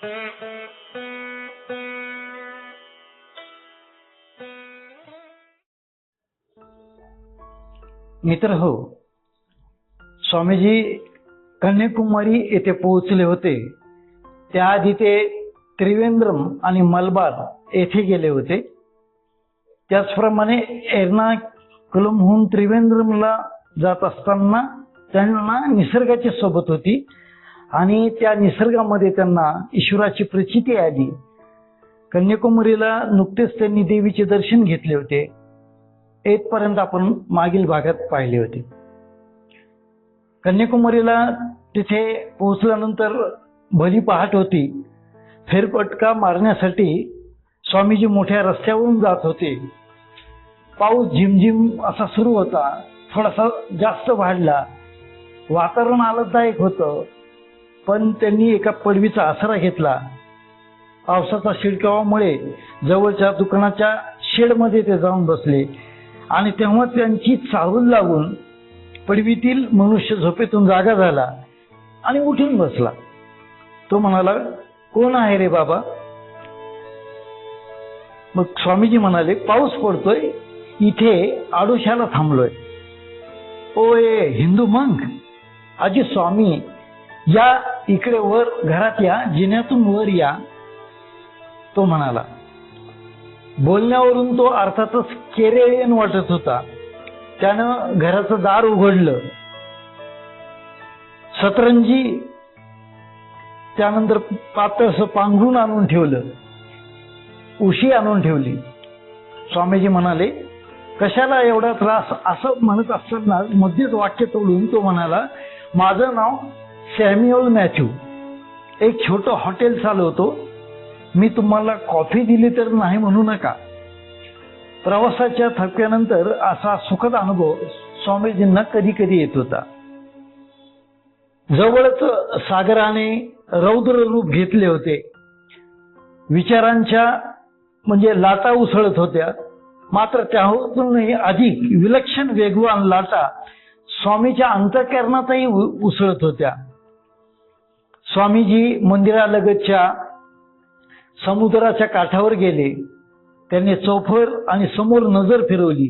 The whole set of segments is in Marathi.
मित्र हो, स्वामीजी कन्याकुमारी येथे पोहोचले होते. त्याआधी ते त्रिवेंद्रम आणि मलबार येथे गेले होते. त्याचप्रमाणे एर्नाकुलमहून त्रिवेंद्रमला जात असताना त्यांना निसर्गाची सोबत होती आणि त्या निसर्गामध्ये त्यांना ईश्वराची प्रचिती आली. कन्याकुमारीला नुकतेच त्यांनी देवीचे दर्शन घेतले होते. येथपर्यंत आपण मागील भागात पाहिले होते. कन्याकुमारीला तिथे पोहोचल्यानंतर भली पहाट होती. फेरफटका मारण्यासाठी स्वामीजी मोठ्या रस्त्यावरून जात होते. पाऊस झिमझिम असा सुरू होता. थोडासा जास्त वाढला. वातावरण आल्हाददायक होतं, पण त्यांनी एका पडवीचा आसरा घेतला. पावसाच्या शिडकावामुळे जवळच्या दुकानाच्या शेडमध्ये ते जाऊन बसले आणि तेव्हा त्यांची चाहूल लागून पडवीतील मनुष्य झोपेतून जागा झाला आणि उठून बसला. तो म्हणाला, कोण आहे रे बाबा? मग स्वामीजी म्हणाले, पाऊस पडतोय, इथे आडोशाला थांबलोय. ओय हिंदू मंग, आजी स्वामी, या इकडे वर घरात या, जिन्यातून वर या. तो म्हणाला. बोलण्यावरून तो अर्थातच केरेळियन वाटत होता. त्यानं घराचं दार उघडलं. सतरंजी, त्यानंतर पातळसं पांघरून आणून ठेवलं. उशी आणून ठेवली. स्वामीजी म्हणाले, कशाला एवढा त्रास? असं म्हणत असताना मध्येच वाक्य तोडून तो म्हणाला, माझं नाव सॅम्युअल मॅथ्यू, एक छोटं हॉटेल चालवतो. मी तुम्हाला कॉफी दिली तर नाही म्हणू नका. प्रवासाच्या थकव्यानंतर असा सुखद अनुभव स्वामीजींना कधी कधी येत होता. जवळच सागराने रौद्र रूप घेतले होते. विचारांच्या म्हणजे लाटा उसळत होत्या. मात्र त्याहूनही अधिक विलक्षण वेगवान लाटा स्वामीच्या अंतःकरणातही उसळत होत्या. स्वामीजी मंदिरालगतच्या समुद्राच्या काठावर गेले. त्यांनी चौफर आणि समोर नजर फिरवली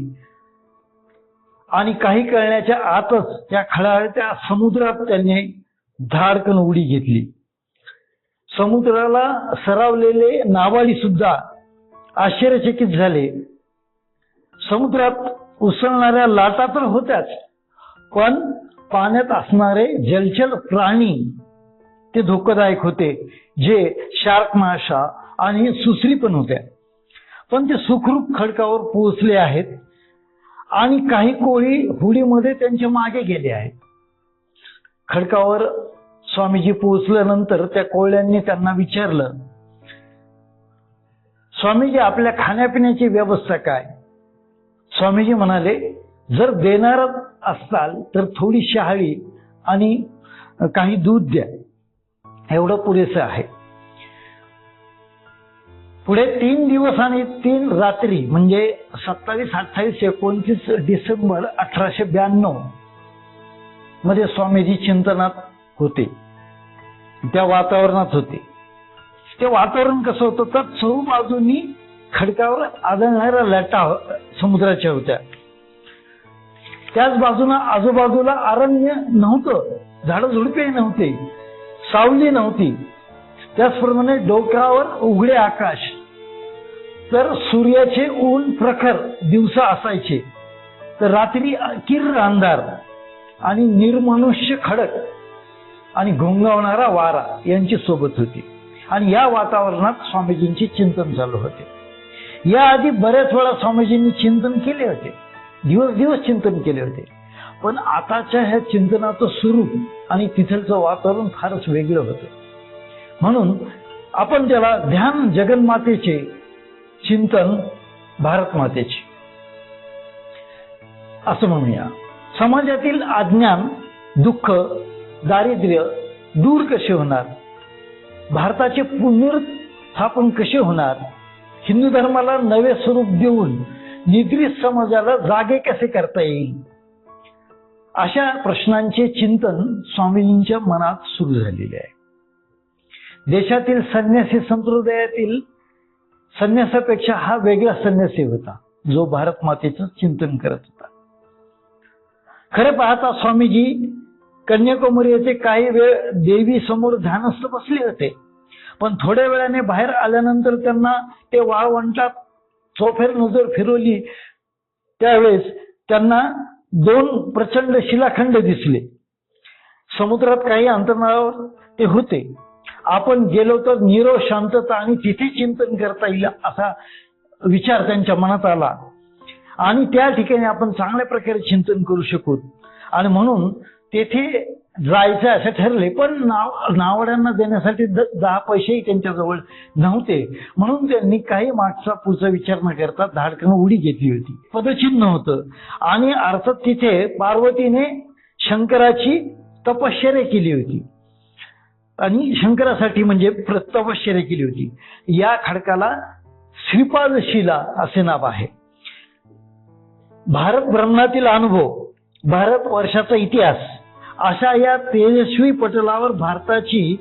आणि काही कळण्याच्या आतच त्या खळाळत्या समुद्रात त्यांनी धाडकन उडी घेतली. समुद्राला सरावलेले नावाडी सुद्धा आश्चर्यचकित झाले. समुद्रात उसळणाऱ्या लाटा तर होत्याच, पण पाण्यात असणारे जलचर प्राणी ते धोकादायक होते, जे शार्क माशा आणि सुसरी पण होत्या. पण ते सुखरूप खडकावर पोहोचले आहेत आणि काही कोळी होडीमध्ये त्यांच्या मागे गेले आहेत. खडकावर स्वामीजी पोहोचल्यानंतर त्या कोळ्यांनी त्यांना विचारलं, स्वामीजी, आपल्या खाण्यापिण्याची व्यवस्था काय? स्वामीजी म्हणाले, जर देणार असताल तर थोडी शहाळी आणि काही दूध द्या, एवढं पुरेसं आहे. पुढे 3 दिवस आणि 3 रात्री म्हणजे 27, 28, 29 डिसेंबर 1892 मध्ये स्वामीजी चिंतनात होते. त्या वातावरणात होते. ते वातावरण कसं होतं तर चहूबाजूंनी खडकावर आदळणाऱ्या लाटा समुद्राच्या होत्या. त्याच बाजूला आजूबाजूला अरण्य नव्हतं, झाडझुडपे नव्हते, सावली नव्हती. त्याचप्रमाणे डोक्यावर उघडे आकाश, तर सूर्याचे ऊन प्रखर दिवसा असायचे, तर रात्री किर्र अंधार आणि निर्मनुष्य खडक आणि घोंगावणारा वारा यांची सोबत होती. आणि या वातावरणात स्वामीजींचे चिंतन चालू होते. याआधी बऱ्याच वेळा स्वामीजींनी चिंतन केले होते, दिवस चिंतन केले होते, पण आताच्या ह्या चिंतनाचं स्वरूप आणि तिथलचं वातावरण फारच वेगळं होतं. म्हणून आपण त्याला ध्यान जगन्मातेचे, चिंतन भारत मातेचे असं म्हणूया. समाजातील अज्ञान, दुःख, दारिद्र्य दूर कसे होणार? भारताचे पुनरुत्थापन कसे होणार? हिंदू धर्माला नवे स्वरूप देऊन निद्रित समाजाला जागे कसे करता येईल? अशा प्रश्नांचे चिंतन स्वामीजींच्या मनात सुरू झालेले आहे. देशातील संन्यासी संप्रदायातील संन्यासापेक्षा हा वेगळा संन्यासी होता, जो भारत मातेचं चिंतन करत होता. खरं पाहता स्वामीजी कन्याकुमारी येथे काही वेळ देवी समोर ध्यानस्थ बसले होते, पण थोड्या वेळाने बाहेर आल्यानंतर त्यांना ते वाळवंटात चोफेर नजर फिरवली. त्यावेळेस त्यांना 2 प्रचंड शिलाखंड दिसले. समुद्रात काही अंतरावर ते होते. आपण गेलो तर नीरव शांतता आणि तिथे चिंतन करता येईल असा विचार त्यांच्या मनात आला आणि त्या ठिकाणी आपण चांगल्या प्रकारे चिंतन करू शकू आणि म्हणून तेथे जायचं असं ठरले. पण नावड्यांना देण्यासाठी 10 पैसेही त्यांच्याजवळ नव्हते, म्हणून त्यांनी काही मागचा पुढचा विचार न करता धाडकन उडी घेतली होती. पदचिन्ह होतं आणि अर्थात तिथे पार्वतीने शंकराची तपश्चर्या केली होती आणि शंकरासाठी म्हणजे तपश्चर्या केली होती. या खडकाला श्रीपाद शिला असे नाव आहे. भारत भ्रमणातील अनुभव, भारत वर्षाचा इतिहास अशा या तेजस्वी पटलावर भारताची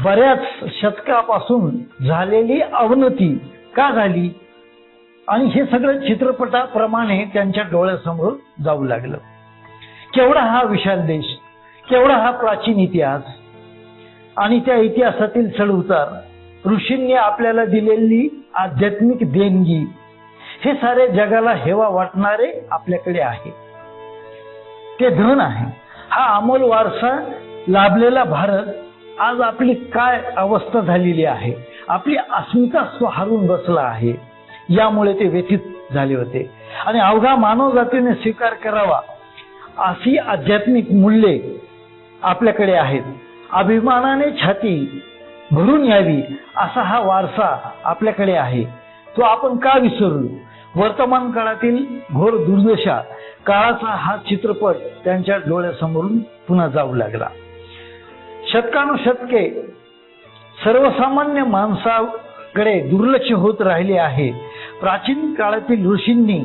बऱ्याच शतकापासून झालेली अवनती का झाली आणि हे सगळं चित्रपटाप्रमाणे त्यांच्या डोळ्यासमोर जाऊ लागलं. केवढा हा विशाल देश, केवढा हा प्राचीन इतिहास आणि त्या इतिहासातील चढउतार, ऋषींनी आपल्याला दिलेली आध्यात्मिक देणगी, हे सारे जगाला हेवा वाटणारे आपल्याकडे आहे. ते धन आहे. हा अमोल वारसा लाभलेला भारत आज आपली काय अवस्था झालेली आहे, आपली अस्मिता हरून बसला आहे. यामुळे ते व्यथित झाले होते आणि अवघा मानव जातीने स्वीकार करावा अशी आध्यात्मिक मूल्ये आपल्याकडे आहेत. अभिमानाने छाती भरून यावी असा हा वारसा आपल्याकडे आहे. तो आपण का विसरू? वर्तमान काळातील घोर दुर्दशा काळाचा हा चित्रपट त्यांच्या डोळ्यासमोरून पुन्हा जाऊ लागला. शतकानुशतके सर्वसामान्य माणसाकडे दुर्लक्ष होत राहिले आहे. प्राचीन काळातील ऋषींनी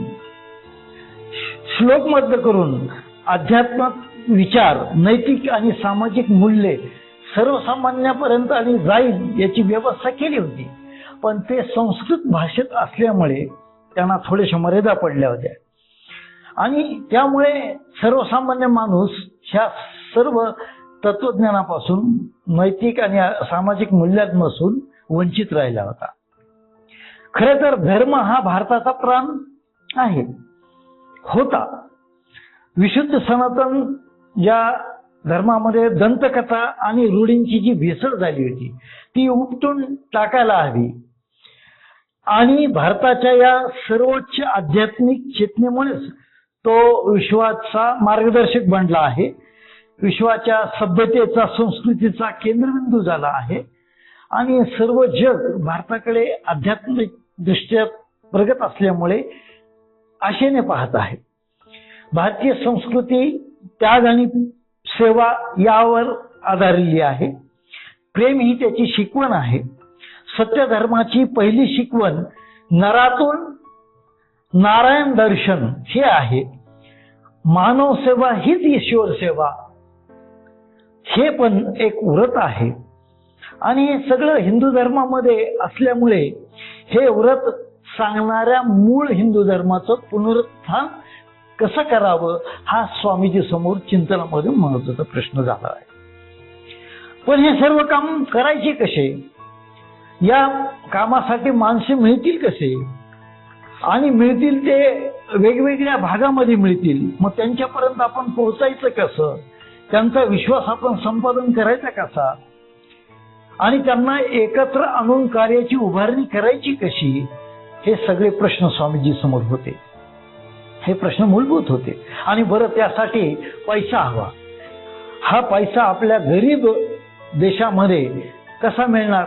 श्लोकबद्ध करून अध्यात्मिक विचार, नैतिक आणि सामाजिक मूल्ये सर्वसामान्यापर्यंत आणि जाईल याची व्यवस्था केली होती. पण ते संस्कृत भाषेत असल्यामुळे त्यांना थोड्याशा मर्यादा पडल्या होत्या आणि त्यामुळे सर्वसामान्य माणूस ह्या सर्व तत्वज्ञानापासून, नैतिक आणि सामाजिक मूल्यांपासून वंचित राहिला होता. खरं तर धर्म हा भारताचा प्राण आहे, होता. विशुद्ध सनातन या धर्मामध्ये दंतकथा आणि रूढींची जी भेसळ झाली होती ती उपटून टाकायला हवी आणि भारताच्या या सर्वोच्च आध्यात्मिक चेतनेमुळेच तो विश्वाचा मार्गदर्शक बनला आहे. विश्वाच्या सभ्यतेचा, संस्कृतीचा केंद्रबिंदू झाला आहे आणि सर्व जग भारताकडे आध्यात्मिक दृष्ट्या प्रगत असल्यामुळे आशेने पाहत आहे. भारतीय संस्कृती त्याग आणि सेवा यावर आधारलेली आहे. प्रेम ही त्याची शिकवण आहे. सत्य धर्माची पहिली शिकवण नरातून नारायण दर्शन हे आहे. मानव सेवा हीच ईश्वर सेवा हे पण एक व्रत आहे आणि हे सगळं हिंदू धर्मामध्ये असल्यामुळे हे व्रत सांगणाऱ्या मूळ हिंदू धर्माचं पुनरुत्थान कसं करावं हा स्वामीजी समोर चिंतनामध्ये महत्वाचा प्रश्न झाला आहे. पण हे सर्व काम करायचे कसे? या कामासाठी माणसे मिळतील कसे? आणि मिळतील ते वेगवेगळ्या भागामध्ये मिळतील, मग त्यांच्यापर्यंत आपण पोहोचायचं कसं? त्यांचा विश्वास आपण संपादन करायचा कसा? आणि त्यांना एकत्र आणून कार्याची उभारणी करायची कशी? हे सगळे प्रश्न स्वामीजी समोर होते. हे प्रश्न मूलभूत होते. आणि बरं, त्यासाठी पैसा हवा. हा पैसा आपल्या गरीब देशामध्ये कसा मिळणार?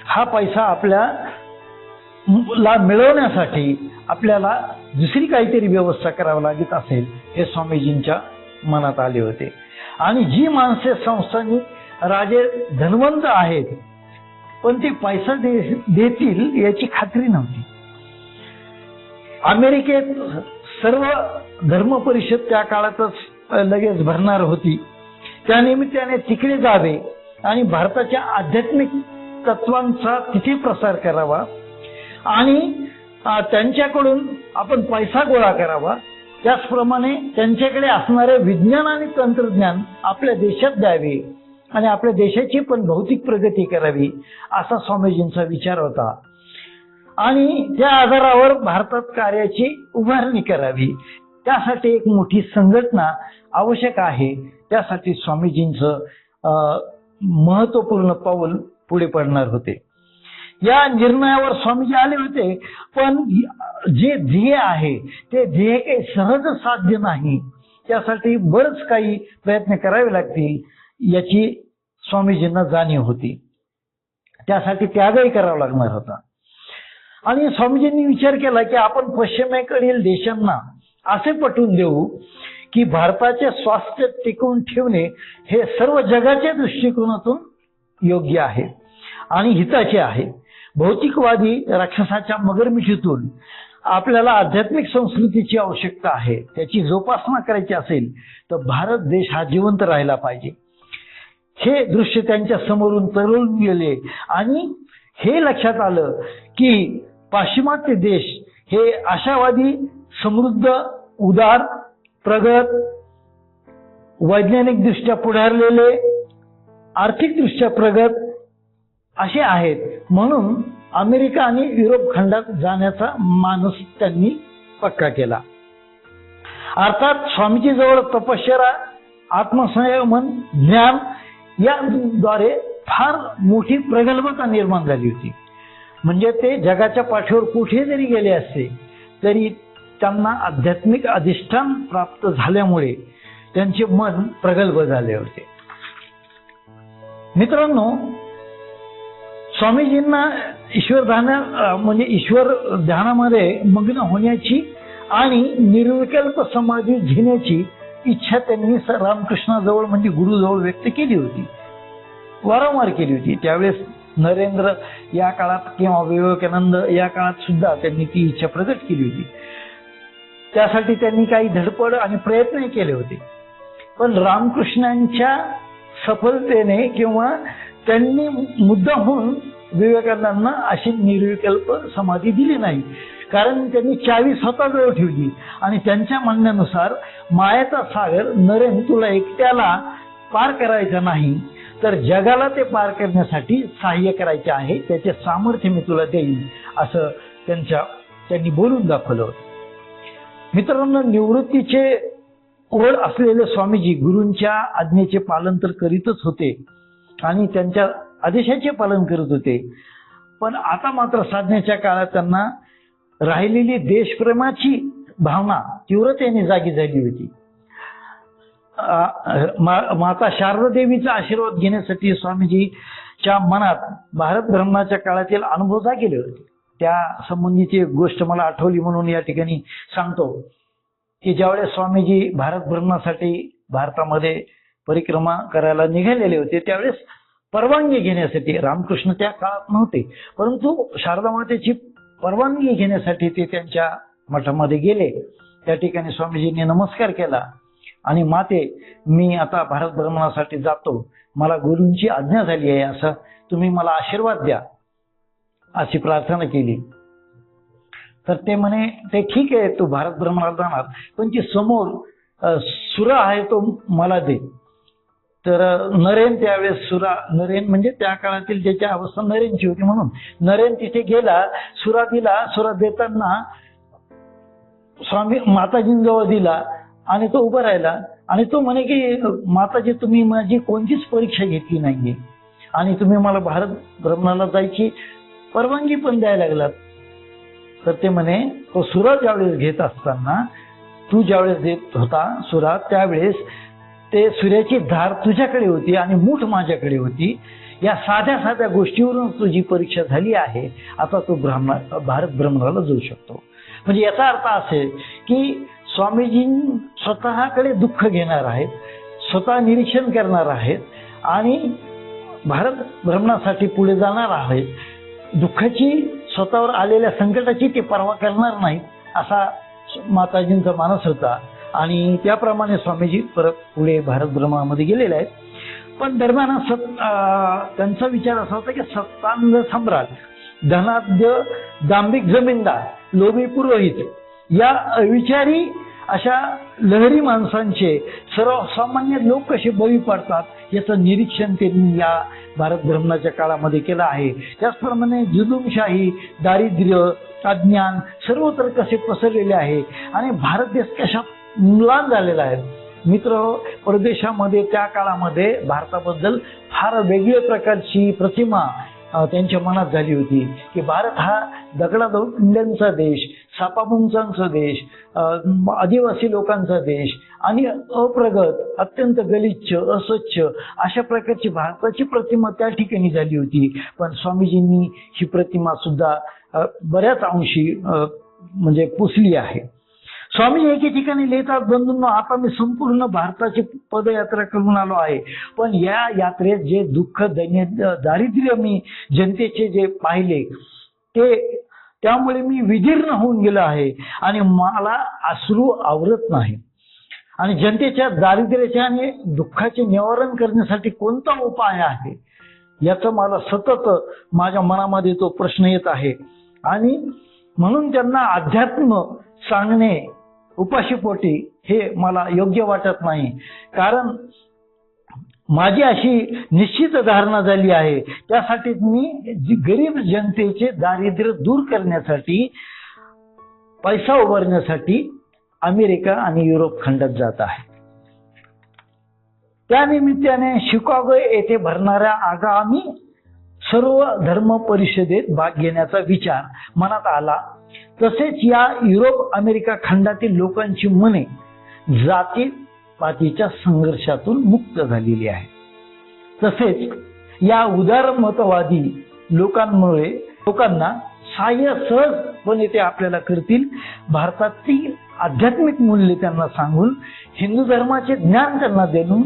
हा पैसा आपल्याला मिळवण्यासाठी आपल्याला दुसरी काहीतरी व्यवस्था करावी लागत असेल हे स्वामीजींच्या मनात आले होते. आणि जी माणसे संस्थानिक राजे धनवंत आहेत पण ते पैसा देतील याची खात्री नव्हती. अमेरिकेत सर्व धर्म परिषद त्या काळातच लगेच भरणार होती. त्या निमित्ताने तिकडे जावे आणि भारताच्या आध्यात्मिक तत्वांचा तिथे प्रसार करावा आणि त्यांच्याकडून आपण पैसा गोळा करावा, त्याचप्रमाणे त्यांच्याकडे असणारे विज्ञान आणि तंत्रज्ञान आपल्या देशात द्यावे आणि आपल्या देशाची पण भौतिक प्रगती करावी, असा स्वामीजींचा विचार होता. आणि त्या आधारावर भारतात कार्याची उभारणी करावी, त्यासाठी एक मोठी संघटना आवश्यक आहे. त्यासाठी स्वामीजींचं महत्वपूर्ण पाऊल पुढे पडणार होते. या निर्णयावर स्वामीजी आले होते, पण जे ध्येय आहे ते ध्येय काही सहज साध्य नाही, त्यासाठी बरंच काही प्रयत्न करावे लागतील याची स्वामीजींना जाणीव होती. त्यासाठी त्यागही करावा लागणार होता. आणि स्वामीजींनी विचार केला की आपण पश्चिमेकडील देशांना असे पटवून देऊ की भारताचे स्वास्थ्य टिकवून ठेवणे हे सर्व जगाच्या दृष्टिकोनातून योग्य आहे आणि हिताचे आहे. भौतिकवादी राक्षसाच्या मगरमिठीतून आपल्याला आध्यात्मिक संस्कृतीची आवश्यकता आहे. त्याची जोपासना करायची असेल तर भारत देश हा जिवंत राहिला पाहिजे. हे दृश्य त्यांच्या समोरून तरळून गेले आणि हे लक्षात आलं की पाश्चिमात्य देश हे आशावादी, समृद्ध, उदार, प्रगत, वैज्ञानिक दृष्ट्या पुढारलेले, आर्थिक दृष्ट्या प्रगत असे आहेत. म्हणून अमेरिका आणि युरोप खंडात जाण्याचा मानस त्यांनी पक्का केला. अर्थात स्वामीजी जवळ तपश्चर्या, आत्मसंयमन, ज्ञान याद्वारे फार मोठी प्रगल्भता निर्माण झाली होती. म्हणजे ते जगाच्या पाठीवर कुठे जरी गेले असते तरी त्यांना आध्यात्मिक अधिष्ठान प्राप्त झाल्यामुळे त्यांचे मन प्रगल्भ झाले होते. मित्रांनो, स्वामीजींना ईश्वर ध्यानामध्ये मग्न होण्याची आणि निर्विकल्प समाधी घेण्याची इच्छा त्यांनी रामकृष्णाजवळ म्हणजे गुरुजवळ व्यक्त केली होती, वारंवार केली होती. त्यावेळेस नरेंद्र या काळात किंवा विवेकानंद या काळात सुद्धा त्यांनी ती इच्छा प्रकट केली होती. त्यासाठी त्यांनी काही धडपड आणि प्रयत्नही केले होते. पण रामकृष्णांच्या सफलतेने किंवा त्यांनी मुद्दामहून विवेकानंदांना अशी निर्विकल्प समाधी दिली नाही, कारण त्यांनी चावी स्वतःजवळ ठेवली आणि त्यांच्या म्हणण्यानुसार मायाचा सागर नरेन तुला एकट्याला पार करायचा नाही तर जगाला ते पार करण्यासाठी सहाय्य करायचे आहे, त्याचे सामर्थ्य मी तुला देईन, असं त्यांनी बोलून दाखवलं होतं. मित्रांनो, निवृत्तीचे ओढ असलेले स्वामीजी गुरूंच्या आज्ञेचे पालन तर करीतच होते आणि त्यांच्या आदेशाचे पालन करत होते. पण आता मात्र साधनेच्या काळात त्यांना राहिलेली देशप्रेमाची भावना तीव्रतेने जागी झाली होती. माता शारदा देवीचा आशीर्वाद घेण्यासाठी स्वामीजीच्या मनात भारत भ्रमणाच्या काळातील अनुभव जागेले होते. त्या संबंधीची गोष्ट मला आठवली म्हणून या ठिकाणी सांगतो की ज्यावेळेस स्वामीजी भारत भ्रमणासाठी भारतामध्ये परिक्रमा करायला निघालेले होते त्यावेळेस परवानगी घेण्यासाठी, रामकृष्ण त्या काळात नव्हते परंतु शारदा मातेची परवानगी घेण्यासाठी ते त्यांच्या मठामध्ये गेले. त्या ठिकाणी स्वामीजींनी नमस्कार केला आणि माते, मी आता भारत भ्रमणासाठी जातो, मला गुरूंची आज्ञा झाली आहे, असं तुम्ही मला आशीर्वाद द्या अशी प्रार्थना केली. तर ते म्हणे ते ठीक आहे, तू भारत भ्रमणाला जाणार पण ती समोर सुरा आहे तो मला दे. तर नरेन त्यावेळेस नरेन म्हणजे त्या काळातील ज्याची अवस्था नरेनची होती म्हणून नरेन तिथे गेला, सुरा दिला. सुरा देताना स्वामी माताजींजवळ दिला आणि तो उभा राहिला आणि तो म्हणे की माताजी, तुम्ही माझी कोणतीच परीक्षा घेतली नाहीये आणि तुम्ही मला भारत भ्रमणाला जायची परवानगी पण द्यायला लागलात. तर ते म्हणे तो सुरा ज्यावेळेस घेत असताना, तू ज्यावेळेस देत होता सुरा त्यावेळेस ते सूर्याची धार तुझ्याकडे होती आणि मूठ माझ्याकडे होती. या साध्या साध्या गोष्टीवरून तुझी परीक्षा झाली आहे, आता तू भारत भ्रमणाला जाऊ शकतो. म्हणजे याचा अर्थ असेल की स्वामीजी स्वतःकडे दुःख घेणार आहेत, स्वतः निरीक्षण करणार आहेत आणि भारत भ्रमणासाठी पुढे जाणार आहेत. दुःखाची, स्वतःवर आलेल्या संकटाची ते पर्वा करणार नाहीत असा माताजींचा मानस होता आणि त्याप्रमाणे स्वामीजी परत पुढे भारत भ्रमणामध्ये गेलेले आहेत. पण दरम्यान त्यांचा विचार असा होता की सत्तांध सम्राट, धनाढ्य दांभिक जमीनदार, लोभी पुरोहित या अविचारी अशा लहरी माणसांचे सर्वसामान्य लोक कसे बळी पडतात याचं निरीक्षण त्यांनी या भारत भ्रमणाच्या काळामध्ये केलं आहे. त्याचप्रमाणे जुलूमशाही, दारिद्र्य, अज्ञान सर्वत्र कसे पसरलेले आहे आणि भारत देश कशा म्लान झालेला आहे. मित्र, परदेशामध्ये त्या काळामध्ये भारताबद्दल फार वेगळ्या प्रकारची प्रतिमा त्यांच्या मनात झाली होती की भारत हा दगडाधोंड्यांचा देश, सापामुंचांचा देश, आदिवासी लोकांचा देश आणि अप्रगत, अत्यंत गलिच्छ, अस्वच्छ अशा प्रकारची भारताची प्रतिमा त्या ठिकाणी झाली होती. पण स्वामीजींनी ही प्रतिमा सुद्धा बऱ्याच अंशी म्हणजे पुसली आहे. स्वामी एके ठिकाणी लिहितात, बंधूंनो, आता मी संपूर्ण भारताची पदयात्रा करून आलो आहे, पण या यात्रेत जे दुःख, दारिद्र्य मी जनतेचे जे पाहिले त्यामुळे मी विदीर्ण होऊन गेलो आहे आणि मला अश्रू आवरत नाही. आणि जनतेच्या दारिद्र्याचे आणि दुःखाचे निवारण करण्यासाठी कोणता उपाय आहे याचा मला सतत माझ्या मनामध्ये तो प्रश्न येत आहे. आणि म्हणून त्यांना अध्यात्म सांगणे उपाशीपोटी हे मला योग्य वाटत नाही. कारण माझी अशी निश्चित धारणा झाली आहे, त्यासाठी मी गरीब जनतेचे दारिद्र्य दूर करण्यासाठी, पैसा उभारण्यासाठी अमेरिका आणि युरोप खंडात जात आहे. त्यानिमित्ताने शिकागो येथे भरणाऱ्या आगामी सर्व धर्म परिषदेत भाग घेण्याचा विचार मनात आला. तसेच या युरोप अमेरिका खंडातील लोकांची मने जातीपातीच्या संघर्षातून मुक्त झालेली आहे. तसेच या उदारमतवादी लोकांना सहाय्य सहजपणे ते आपल्याला करतील. भारतातील आध्यात्मिक मूल्य त्यांना सांगून, हिंदू धर्माचे ज्ञान त्यांना देऊन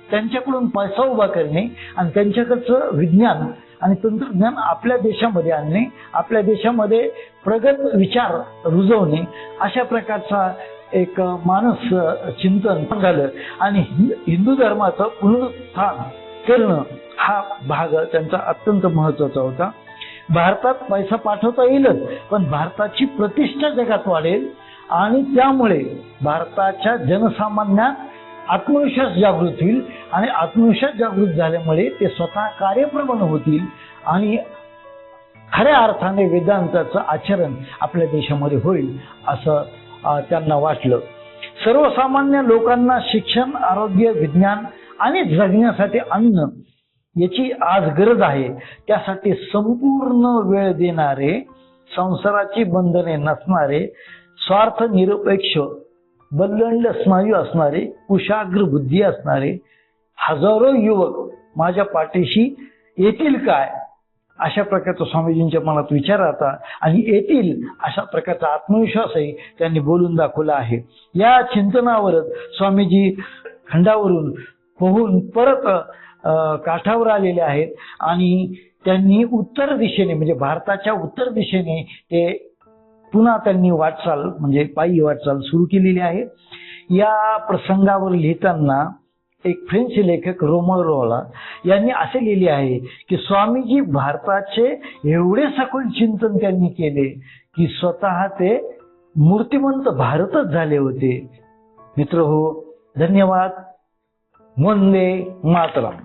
त्यांच्याकडून पैसा उभा करणे आणि त्यांच्याकडचं विज्ञान आणि तंत्रज्ञान आपल्या देशामध्ये आणणे, आपल्या देशामध्ये प्रगत विचार रुजवणे, अशा प्रकारचा एक मानस चिंतन झालं. आणि हिंदू धर्माचं पुनरुत्थान करणं हा भाग त्यांचा अत्यंत महत्वाचा होता. भारतात पैसा पाठवता येईलच, पण भारताची प्रतिष्ठा जगात वाढेल आणि त्यामुळे भारताच्या जनसामान्यात आत्मविश्वास जागृत होईल आणि आत्मविश्वास जागृत झाल्यामुळे ते स्वतः कार्यप्रवण होतील आणि खऱ्या अर्थाने वेदांताचं आचरण आपल्या देशामध्ये होईल असं त्यांना वाटलं. सर्वसामान्य लोकांना शिक्षण, आरोग्य, विज्ञान आणि जगण्यासाठी अन्न याची आज गरज आहे. त्यासाठी संपूर्ण वेळ देणारे, संसाराची बंधने नसणारे, स्वार्थ निरपेक्ष, बल्लंड स्नायू असणारे, कुशाग्र बुद्धी असणारे हजारो युवक माझ्या पाठीशी येतील काय, अशा प्रकारचा स्वामीजींच्या मनात विचार आता आणि येतील अशा प्रकारचा आत्मविश्वासही त्यांनी बोलून दाखवला आहे. या चिंतनावरच स्वामीजी खंडावरून पोहून परत काठावर आलेले आहेत आणि त्यांनी उत्तर दिशेने म्हणजे भारताच्या उत्तर दिशेने ते पुन्हा त्यांनी वाटचाल म्हणजे पायी वाटचाल सुरू केलेली आहे. या प्रसंगावर लिहिताना एक फ्रेंच लेखक रोमन रोला यांनी असे लिहिले आहे की स्वामीजी भारताचे एवढे सखोल चिंतन त्यांनी केले की स्वतः ते मूर्तिमंत भारतच झाले होते. मित्र हो, धन्यवाद. वंदे मातरम.